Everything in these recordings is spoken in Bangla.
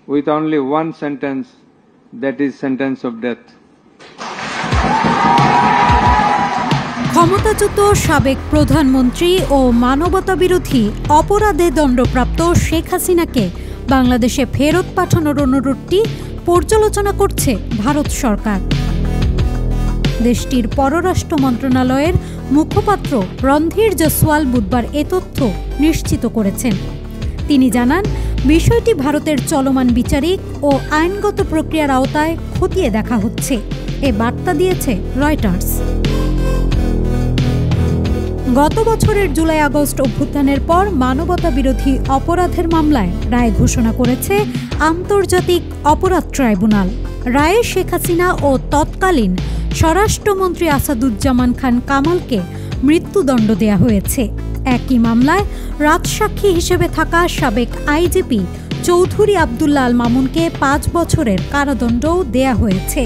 with only one sentence, that is sentence of death. ক্ষমতাচ্যুত সাবেক প্রধানমন্ত্রী ও মানবতা বিরোধী অপরাধে দণ্ডপ্রাপ্ত শেখ হাসিনাকে বাংলাদেশে ফেরত পাঠানোর অনুরোধটি পর্যালোচনা করছে ভারত সরকার। দেশটির পররাষ্ট্র মন্ত্রণালয়ের মুখপাত্র রণধীর জয়সওয়াল বুধবার এ তথ্য নিশ্চিত করেছেন। তিনি জানান, বিষয়টি ভারতের চলমান বিচারিক ও আইনগত প্রক্রিয়ার আওতায় খতিয়ে দেখা হচ্ছে। এ বার্তা দিয়েছে রয়টার্স। গত বছরের জুলাই আগস্ট অভ্যুত্থানের পর মানবতা বিরোধী অপরাধের মামলায় রায় ঘোষণা করেছে আন্তর্জাতিক অপরাধ ট্রাইব্যুনাল। রায়ে শেখ হাসিনা ও তৎকালীন স্বরাষ্ট্রমন্ত্রী আসাদুজ্জামান খান কামালকে মৃত্যুদণ্ড দেয়া হয়েছে। একই মামলায় রাজসাক্ষী হিসেবে থাকা সাবেক আইজিপি চৌধুরী আবদুল্লাহ আল মামুনকে 5 বছরের কারাদণ্ডও দেয়া হয়েছে।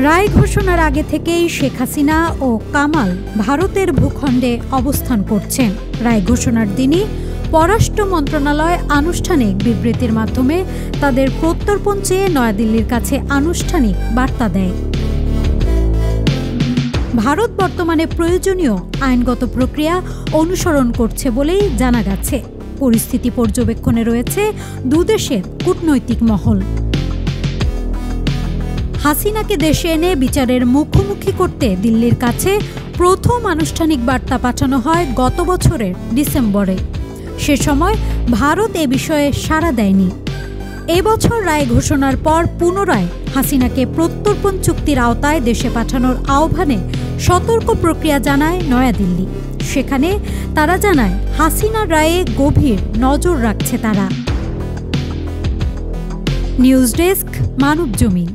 রায় ঘোষণার আগে থেকেই শেখ হাসিনা ও কামাল ভারতের ভূখণ্ডে অবস্থান করছেন। রায় ঘোষণার দিনই পররাষ্ট্র মন্ত্রণালয় আনুষ্ঠানিক বিবৃতির মাধ্যমে তাদের প্রত্যর্পণ চেয়ে নয়াদিল্লির কাছে আনুষ্ঠানিক বার্তা দেয়। ভারত বর্তমানে প্রয়োজনীয় আইনগত প্রক্রিয়া অনুসরণ করছে বলেই জানা গেছে। পরিস্থিতি পর্যবেক্ষণে রয়েছে দুদেশের কূটনৈতিক মহল। হাসিনাকে দেশে এনে বিচারের মুখোমুখি করতে দিল্লির কাছে প্রথম আনুষ্ঠানিক বার্তা পাঠানো হয় গত বছরের ডিসেম্বরে। সে সময় ভারত এ বিষয়ে সাড়া দেয়নি। এবছর রায় ঘোষণার পর পুনরায় হাসিনাকে প্রত্যর্পণ চুক্তির আওতায় দেশে পাঠানোর আহ্বানে সতর্ক প্রক্রিয়া জানায় নয়াদিল্লি। সেখানে তারা জানায়, হাসিনার রায়ে গভীর নজর রাখছে তারা। News desk, Manabzamin.